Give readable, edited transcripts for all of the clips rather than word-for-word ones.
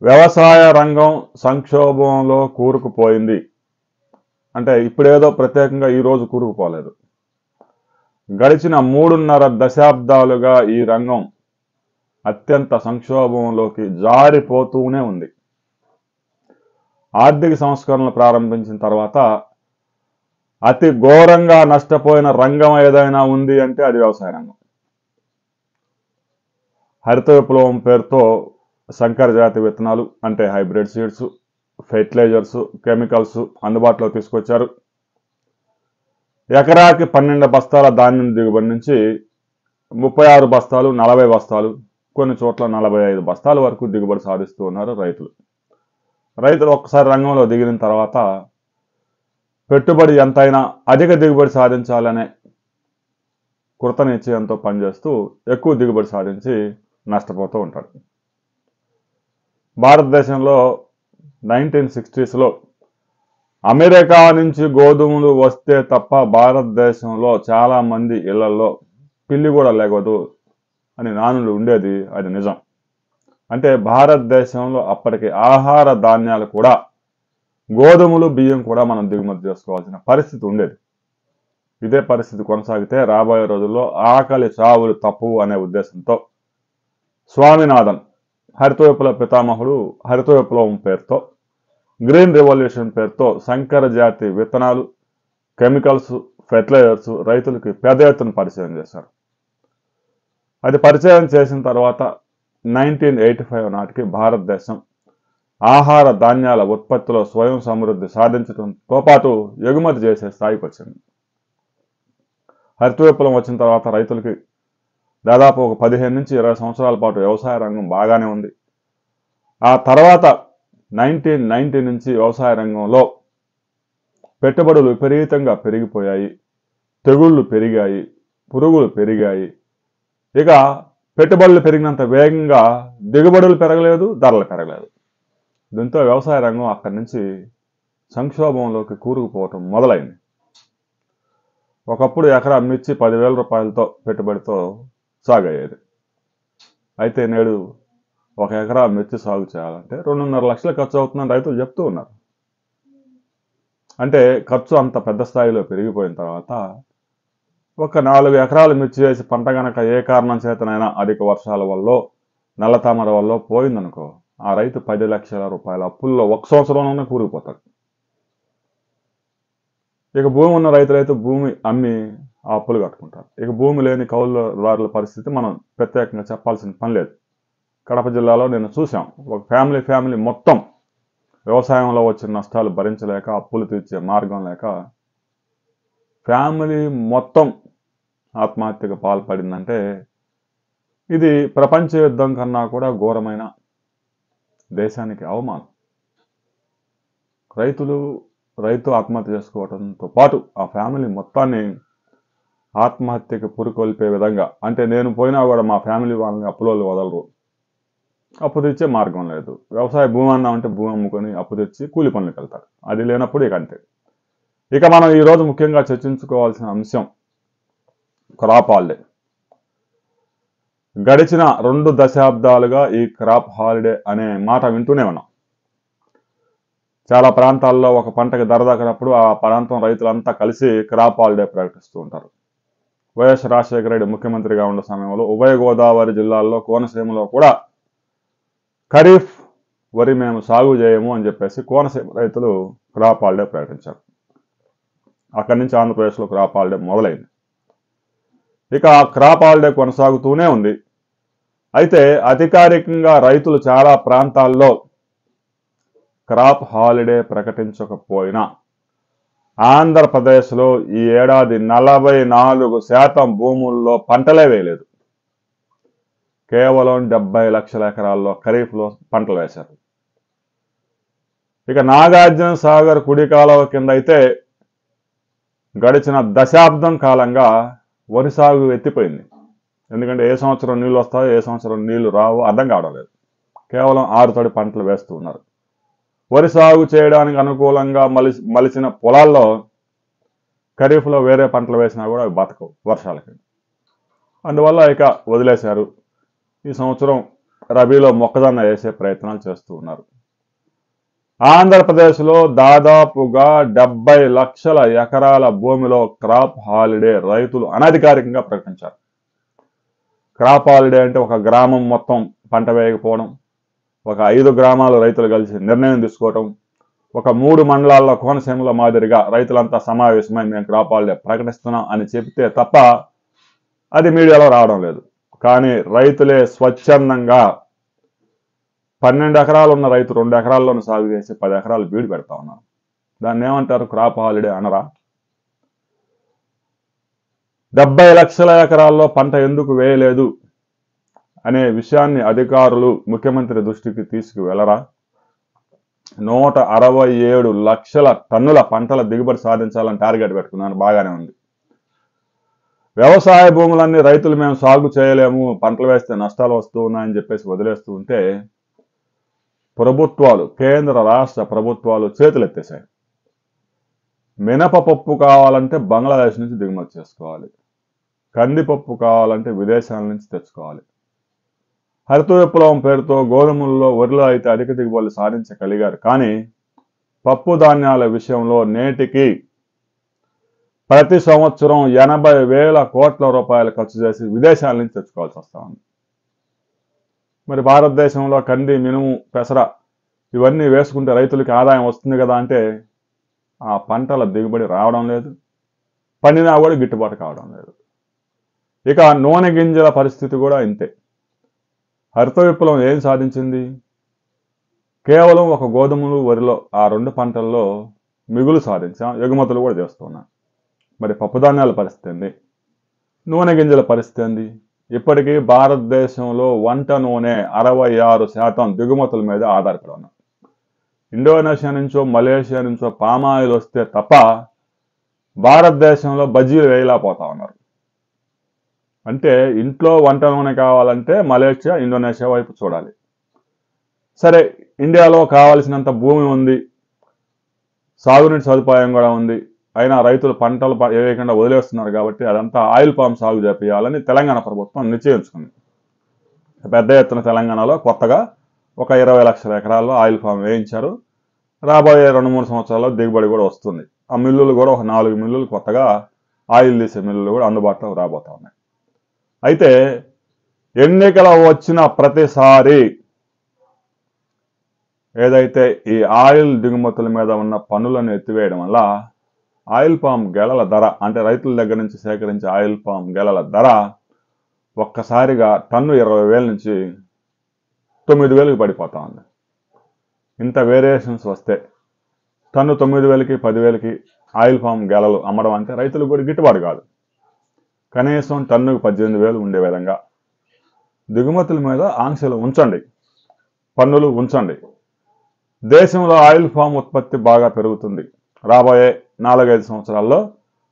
వ్యవసాయ రంగం సంక్షోభంలో కూరుకుపోయింది. అంటే ఇప్పుడేదో ప్రత్యేకంగా ఈరోజు కూరుకుపోలేదు. గడిచిన 3.5 దశాబ్దాలుగా ఈ రంగం అత్యంత సంక్షోభంలోకి జారిపోతూనే ఉంది. ఆర్థిక సంస్కరణలు ప్రారంభించిన తర్వాత అతి ఘోరంగా నష్టపోయిన రంగం ఏదైనా ఉంది అంటే అది వ్యవసాయ రంగం. హరిత విప్లవం పేరుతో సంకర జాతి విత్తనాలు అంటే హైబ్రిడ్ సీడ్స్, ఫెర్టిలైజర్స్, కెమికల్స్ అందుబాటులో తీసుకొచ్చారు. ఎకరాకి 12 బస్తాల ధాన్యం దిగుబడి నుంచి 36 బస్తాలు, 40 బస్తాలు, కొన్ని చోట్ల 45 బస్తాల వరకు దిగుబడి సాధిస్తూ ఉన్నారు రైతులు. రైతులు ఒక్కసారి రంగంలో దిగిన తర్వాత పెట్టుబడి ఎంతైనా అధిక దిగుబడి సాధించాలనే కృత నిశ్చయంతో పనిచేస్తూ ఎక్కువ దిగుబడి సాధించి నష్టపోతూ ఉంటాడు. భారతదేశంలో 1960s అమెరికా నుంచి గోధుమలు వస్తే తప్ప భారతదేశంలో చాలా మంది ఇళ్లలో పిల్లి కూడా లేగదు అని నానులు ఉండేది. అది నిజం. అంటే భారతదేశంలో అప్పటికి ఆహార ధాన్యాలు కూడా గోధుమలు, బియ్యం కూడా మనం దిగుమతి చేసుకోవాల్సిన పరిస్థితి ఉండేది. ఇదే పరిస్థితి కొనసాగితే రాబోయే రోజుల్లో ఆకలి చావులు తప్పువు అనే ఉద్దేశంతో స్వామినాథన్ హరిత విప్లవ పితామహుడు హరిత విప్లవం పేరుతో, గ్రీన్ రెవల్యూషన్ పేరుతో సంకర జాతి విత్తనాలు, కెమికల్స్, ఫెర్టిలైజర్స్ రైతులకి పెద్ద ఎత్తున పరిచయం చేశారు. అది పరిచయం చేసిన తర్వాత 1985 నాటికి భారతదేశం ఆహార ధాన్యాల ఉత్పత్తిలో స్వయం సమృద్ధి సాధించడంతో పాటు ఎగుమతి చేసే స్థాయికి వచ్చింది. హరిత విప్లవం వచ్చిన తర్వాత రైతులకి దాదాపు ఒక 15 నుంచి 20 సంవత్సరాల పాటు వ్యవసాయ రంగం బాగానే ఉంది. ఆ తర్వాత 1990 నుంచి వ్యవసాయ రంగంలో పెట్టుబడులు విపరీతంగా పెరిగిపోయాయి, తెగుళ్లు పెరిగాయి, పురుగులు పెరిగాయి. ఇక పెట్టుబడులు పెరిగినంత వేగంగా దిగుబడులు పెరగలేదు, ధరలు పెరగలేదు. దీంతో వ్యవసాయ రంగం అక్కడి నుంచి సంక్షోభంలోకి కూరుకుపోవటం మొదలైంది. ఒకప్పుడు ఎకరా మిర్చి 10,000 రూపాయలతో పెట్టుబడితో సాగయ్యేది. అయితే నేడు ఒక ఎకరా మిర్చి సాగు చేయాలంటే 2.5 లక్షలు ఖర్చు అవుతుందని రైతులు చెప్తూ ఉన్నారు. అంటే ఖర్చు అంత పెద్ద స్థాయిలో పెరిగిపోయిన తర్వాత ఒక 4 ఎకరాలు మిర్చి వేసి పంట గనక ఏ కారణం చేతనైనా అధిక వర్షాల వల్ల, నల్లతామర వల్ల పోయిందనుకో, ఆ రైతు 10 లక్షల రూపాయల అప్పుల్లో ఒక సంవత్సరంలోనే కూరుకుపోతాడు. ఇక భూమి ఉన్న రైతులైతే భూమి అమ్మి ఆ అప్పులు కట్టుకుంటారు. ఇక భూమి లేని కౌలుదారుల పరిస్థితి మనం ప్రత్యేకంగా చెప్పాల్సిన పని లేదు. కడప జిల్లాలో నేను చూసాం. ఒక ఫ్యామిలీ మొత్తం వ్యవసాయంలో వచ్చిన నష్టాలు భరించలేక, అప్పులు తీర్చే మార్గం లేక ఫ్యామిలీ మొత్తం ఆత్మహత్యకు పాల్పడిందంటే ఇది ప్రపంచ యుద్ధం కన్నా కూడా ఘోరమైన దేశానికి అవమానం. రైతు ఆత్మహత్య చేసుకోవడంతో పాటు ఆ ఫ్యామిలీ మొత్తాన్ని ఆత్మహత్యకు పురికొల్పే విధంగా, అంటే నేను పోయినా కూడా మా ఫ్యామిలీ వాళ్ళని అప్పులోళ్ళు వదలరు, అప్పు తెచ్చే మార్గం లేదు, వ్యవసాయ భూమి అన్నామంటే భూమి అమ్ముకొని అప్పు తెచ్చి కూలి పనులకు వెళ్తారు. అది లేనప్పుడు ఇక అంతే. ఇక మనం ఈరోజు ముఖ్యంగా చర్చించుకోవాల్సిన అంశం క్రాప్ హాలిడే. గడిచిన 2 దశాబ్దాలుగా ఈ క్రాప్ హాలిడే అనే మాట వింటూనే ఉన్నాం. చాలా ప్రాంతాల్లో ఒక పంటకి ధర దక్కనప్పుడు ఆ ప్రాంతం రైతులంతా కలిసి క్రాప్ హాలిడే ప్రకటిస్తూ ఉంటారు. వైఎస్ రాజశేఖర రెడ్డి ముఖ్యమంత్రిగా ఉన్న సమయంలో ఉభయ గోదావరి జిల్లాల్లో, కోనసీమలో కూడా ఖరీఫ్ వరి మేము సాగు చేయము అని చెప్పేసి కోనసీమ రైతులు క్రాప్ హాలిడే ప్రకటించారు. అక్కడి నుంచి ఆంధ్రప్రదేశ్లో క్రాప్ హాలిడే మొదలైంది. ఇక క్రాప్ హాలిడే కొనసాగుతూనే ఉంది. అయితే అధికారికంగా రైతులు చాలా ప్రాంతాల్లో క్రాప్ హాలిడే ప్రకటించకపోయినా ఆంధ్రప్రదేశ్లో ఈ ఏడాది 44% భూముల్లో పంటలే వేయలేదు. కేవలం 70 లక్షల ఎకరాల్లో ఖరీఫ్లో పంటలు వేశారు. ఇక నాగార్జున సాగర్ కుడి కాలువ కింద అయితే గడిచిన దశాబ్దం కాలంగా వరి సాగు ఎత్తిపోయింది. ఎందుకంటే ఏ సంవత్సరం నీళ్ళు వస్తాయో, ఏ సంవత్సరం నీళ్లు రావో అర్థం కావడం లేదు. కేవలం ఆరుతడి పంటలు వేస్తూ ఉన్నారు. వరి సాగు చేయడానికి అనుకూలంగా మలిచిన పొలాల్లో ఖరీఫ్లో వేరే పంటలు వేసినా కూడా అవి బతకవు వర్షాలకి. అందువల్ల ఇక వదిలేశారు. ఈ సంవత్సరం రబీలో మొక్కజొన్న వేసే ప్రయత్నాలు చేస్తూ ఉన్నారు. ఆంధ్రప్రదేశ్లో దాదాపుగా 70 లక్షల ఎకరాల భూమిలో క్రాప్ హాలిడే రైతులు అనధికారికంగా ప్రకటించారు. క్రాప్ హాలిడే అంటే ఒక గ్రామం మొత్తం పంట వేయకపోవడం, ఒక 5 గ్రామాల రైతులు కలిసి నిర్ణయం తీసుకోవటం, ఒక 3 మండలాల్లో కోనసీమల మాదిరిగా రైతులంతా సమావేశమై మేము క్రాప్ హాలిడే ప్రకటిస్తున్నాం అని చెప్తే తప్ప అది మీడియాలో రావడం లేదు. కానీ రైతులే స్వచ్ఛందంగా 12 ఎకరాలు ఉన్న రైతు 2 ఎకరాల్లోనూ సాగు చేసి 10 ఎకరాలు బీడు పెడతా ఉన్నారు. దాన్ని ఏమంటారు? క్రాప్ హాలిడే అనరా? 70 లక్షల ఎకరాల్లో పంట ఎందుకు వేయలేదు అనే విషయాన్ని అధికారులు ముఖ్యమంత్రి దృష్టికి తీసుకువెళ్లరా? 167 లక్షల టన్నుల పంటల దిగుబడి సాధించాలని టార్గెట్ పెట్టుకున్నాను, బాగానే ఉంది. వ్యవసాయ భూములన్నీ రైతులు మేము సాగు చేయలేము, పంటలు వేస్తే నష్టాలు వస్తూ ఉన్నాయని చెప్పేసి వదిలేస్తూ ఉంటే ప్రభుత్వాలు, కేంద్ర రాష్ట్ర ప్రభుత్వాలు చేతులెత్తేశాయి. మినపపప్పు కావాలంటే బంగ్లాదేశ్ నుంచి దిగుమతి చేసుకోవాలి, కందిపప్పు కావాలంటే విదేశాల నుంచి తెచ్చుకోవాలి. హరిత విప్లవం పేరుతో గోధుమల్లో, వరిలో అయితే అధిక దిగుబడులు సాధించగలిగారు. కానీ పప్పు ధాన్యాల విషయంలో నేటికి ప్రతి సంవత్సరం 80,000 కోట్ల రూపాయలు ఖర్చు చేసి విదేశాల నుంచి తెచ్చుకోవాల్సి వస్తూ ఉంది. మరి భారతదేశంలో కంది, మినుము, పెసర ఇవన్నీ వేసుకుంటే రైతులకి ఆదాయం వస్తుంది కదా అంటే ఆ పంటల దిగుబడి రావడం లేదు, పండినా కూడా గిట్టుబాటు కావడం లేదు. ఇక నూనె గింజల పరిస్థితి కూడా ఇంతే. హరిత విప్లవం ఏం సాధించింది? కేవలం ఒక గోధుమలు, వరిలో ఆ 2 పంటల్లో మిగులు సాధించాం, ఎగుమతులు కూడా చేస్తున్నాం. మరి పప్పుధాన్యాల పరిస్థితి ఏంది? నూనె గింజల పరిస్థితి ఏంది? ఇప్పటికీ భారతదేశంలో వంట నూనె 66% దిగుమతుల మీద ఆధారపడి ఉన్నాం. ఇండోనేషియా నుంచో, మలేషియా నుంచో పామాయిల్ వస్తే తప్ప భారతదేశంలో బజ్జీలు వేయలేకపోతా ఉన్నారు. అంటే ఇంట్లో వంట నూనె కావాలంటే మలేషియా, ఇండోనేషియా వైపు చూడాలి. సరే, ఇండియాలో కావలసినంత భూమి ఉంది, సాగునీటి సదుపాయం కూడా ఉంది, అయినా రైతులు పంటలు వేయకుండా వదిలేస్తున్నారు కాబట్టి అదంతా ఆయిల్ పామ్ సాగు చేయాలని తెలంగాణ ప్రభుత్వం నిశ్చయించుకుంది. పెద్ద ఎత్తున తెలంగాణలో కొత్తగా ఒక 20 లక్షల ఎకరాల్లో ఆయిల్ పామ్ వేయించారు. రాబోయే 2-3 సంవత్సరాల్లో దిగుబడి కూడా వస్తుంది. ఆ మిల్లులు కూడా ఒక 4 మిల్లులు కొత్తగా ఆయిల్ తీసే మిల్లులు కూడా అందుబాటులో రాబోతా ఉన్నాయి. అయితే ఎన్నికలు వచ్చిన ప్రతిసారి ఏదైతే ఈ ఆయిల్ దిగుమతుల మీద ఉన్న పన్నులను ఎత్తివేయడం వల్ల ఆయిల్ పామ్ గెలల ధర, అంటే రైతుల దగ్గర నుంచి సేకరించే ఆయిల్ పామ్ గెలల ధర ఒక్కసారిగా టన్ను 20,000 నుంచి 9,000కి పడిపోతా ఉంది. ఇంత వేరియేషన్స్ వస్తే టన్ను 9,000కి 10,000కి ఆయిల్ పామ్ గెలలు అమ్మడం అంటే రైతులకు కూడా గిట్టుబాటు కాదు. కనీసం టన్నుకు 18,000 ఉండే విధంగా దిగుమతుల మీద ఆంక్షలు ఉంచండి, పన్నులు ఉంచండి. దేశంలో ఆయిల్ పామ్ ఉత్పత్తి బాగా పెరుగుతుంది. రాబోయే 4-5 సంవత్సరాల్లో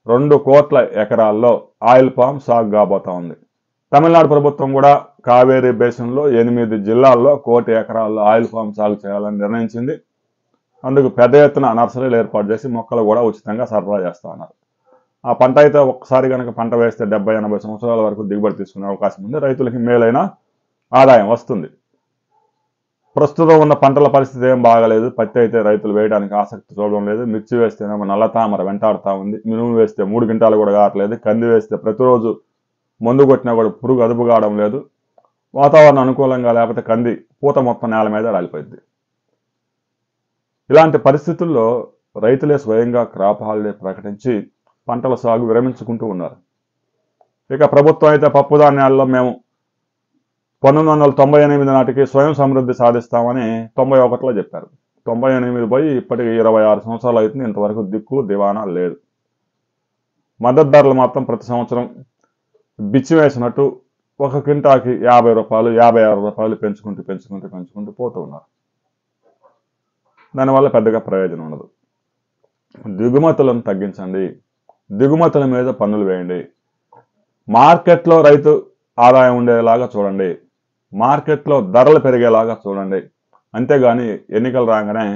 2 కోట్ల ఎకరాల్లో ఆయిల్ పామ్ సాగు కాబోతా ఉంది. తమిళనాడు ప్రభుత్వం కూడా కావేరీ బేసిన్లో 8 జిల్లాల్లో 1 కోటి ఎకరాల్లో ఆయిల్ పామ్ సాగు చేయాలని నిర్ణయించింది. అందుకు పెద్ద ఎత్తున నర్సరీలు ఏర్పాటు చేసి మొక్కలు కూడా ఉచితంగా సరఫరా చేస్తూ ఉన్నారు. ఆ పంట అయితే ఒక్కసారి కనుక పంట వేస్తే 70-80 సంవత్సరాల వరకు దిగుబడి తీసుకునే అవకాశం ఉంది. రైతులకి మేలైన ఆదాయం వస్తుంది. ప్రస్తుతం ఉన్న పంటల పరిస్థితి ఏం బాగలేదు. పత్తి అయితే రైతులు వేయడానికి ఆసక్తి చూడడం లేదు. మిర్చి వేస్తేనేమో నల్లతామర వెంటాడుతూ ఉంది. మినుము వేస్తే 3 క్వింటాలు కూడా కావట్లేదు. కంది వేస్తే ప్రతిరోజు మందు కొట్టినా కూడా పురుగు అదుపు కావడం లేదు. వాతావరణం అనుకూలంగా లేకపోతే కంది పూత మొత్తం నేల మీద రాలిపోయింది. ఇలాంటి పరిస్థితుల్లో రైతులే స్వయంగా క్రాప్ హాలిడే ప్రకటించి పంటల సాగు విరమించుకుంటూ ఉన్నారు. ఇక ప్రభుత్వం అయితే పప్పు ధాన్యాల్లో మేము 1998 నాటికి స్వయం సమృద్ధి సాధిస్తామని 91లో చెప్పారు. 98 పోయి ఇప్పటికి 26 సంవత్సరాలు అవుతుంది. ఇంతవరకు దిక్కు దివానా లేదు. మద్దతు ధరలు మాత్రం ప్రతి సంవత్సరం బిచ్చి వేసినట్టు 1 క్వింటాకి 50 రూపాయలు, 56 రూపాయలు పెంచుకుంటూ పోతూ ఉన్నారు. దానివల్ల పెద్దగా ప్రయోజనం ఉండదు. దిగుమతులను తగ్గించండి, దిగుమతుల మీద పన్నులు వేయండి, మార్కెట్లో రైతు ఆదాయం ఉండేలాగా చూడండి, మార్కెట్లో ధరలు పెరిగేలాగా చూడండి. అంతేగాని ఎన్నికలు రాగానే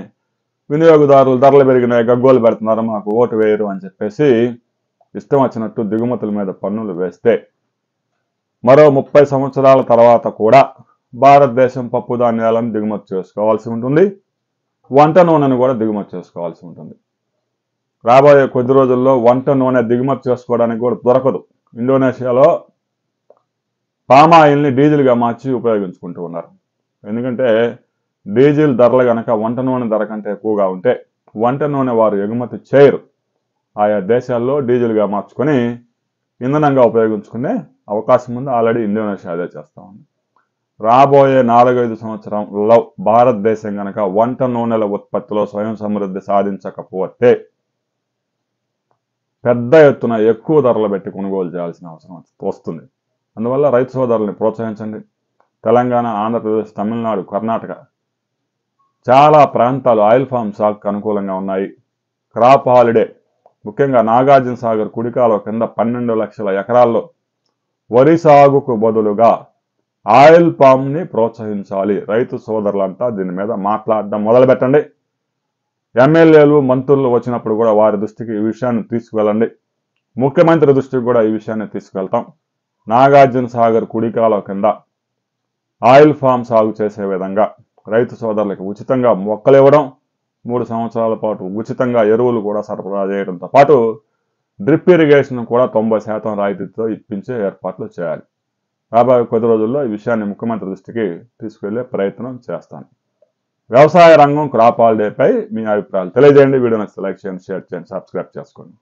వినియోగదారులు ధరలు పెరిగినాయి, గగ్గోలు పెడుతున్నారు, మాకు ఓటు వేయరు అని చెప్పేసి ఇష్టం వచ్చినట్టు దిగుమతుల మీద పన్నులు వేస్తే మరో 30 సంవత్సరాల తర్వాత కూడా భారతదేశం పప్పు ధాన్యాలను దిగుమతి చేసుకోవాల్సి ఉంటుంది. వంట నూనెను కూడా దిగుమతి చేసుకోవాల్సి ఉంటుంది. రాబోయే కొద్ది రోజుల్లో వంట నూనె దిగుమతి చేసుకోవడానికి కూడా దొరకదు. ఇండోనేషియాలో పామాయిల్ని డీజిల్గా మార్చి ఉపయోగించుకుంటూ ఉన్నారు. ఎందుకంటే డీజిల్ ధరలు కనుక వంట నూనె ధర కంటే ఎక్కువగా ఉంటే వంట నూనె వారు ఎగుమతి చేయరు. ఆయా దేశాల్లో డీజిల్గా మార్చుకొని ఇంధనంగా ఉపయోగించుకునే అవకాశం ఉంది. ఆల్రెడీ ఇండోనేషియా అదే చేస్తా ఉంది. రాబోయే 4-5 సంవత్సరంలో భారతదేశం కనుక వంట నూనెల ఉత్పత్తిలో స్వయం సమృద్ధి సాధించకపోతే పెద్ద ఎత్తున ఎక్కువ ధరలు పెట్టి కొనుగోలు చేయాల్సిన అవసరం వస్తుంది. అందువల్ల రైతు సోదరుల్ని ప్రోత్సహించండి. తెలంగాణ, ఆంధ్రప్రదేశ్, తమిళనాడు, కర్ణాటక చాలా ప్రాంతాలు ఆయిల్ ఫామ్ సాగుకు అనుకూలంగా ఉన్నాయి. క్రాప్ హాలిడే ముఖ్యంగా నాగార్జున సాగర్ కుడికాలువ కింద 12 లక్షల ఎకరాల్లో వరి సాగుకు బదులుగా ఆయిల్ పామ్ని ప్రోత్సహించాలి. రైతు సోదరులంతా దీని మీద మాట్లాడడం మొదలుపెట్టండి. ఎమ్మెల్యేలు, మంత్రులు వచ్చినప్పుడు కూడా వారి దృష్టికి ఈ విషయాన్ని తీసుకువెళ్ళండి. ముఖ్యమంత్రి దృష్టికి కూడా ఈ విషయాన్ని తీసుకువెళ్తాం. నాగార్జున సాగర్ కుడికాలువ కింద ఆయిల్ ఫామ్ సాగు చేసే విధంగా రైతు సోదరులకు ఉచితంగా మొక్కలు ఇవ్వడం, 3 సంవత్సరాల పాటు ఉచితంగా ఎరువులు కూడా సరఫరా చేయడంతో పాటు డ్రిప్ ఇరిగేషన్ కూడా 90% రాయితీతో ఇప్పించే ఏర్పాట్లు చేయాలి. రాబోయే కొద్ది రోజుల్లో ఈ విషయాన్ని ముఖ్యమంత్రి దృష్టికి తీసుకెళ్లే ప్రయత్నం చేస్తాను. వ్యవసాయ రంగం క్రాప్ హాలిడేపై మీ అభిప్రాయాలు తెలియజేయండి. వీడియో నచ్చితే లైక్ చేయండి, షేర్ చేయండి, సబ్స్క్రైబ్ చేసుకోండి.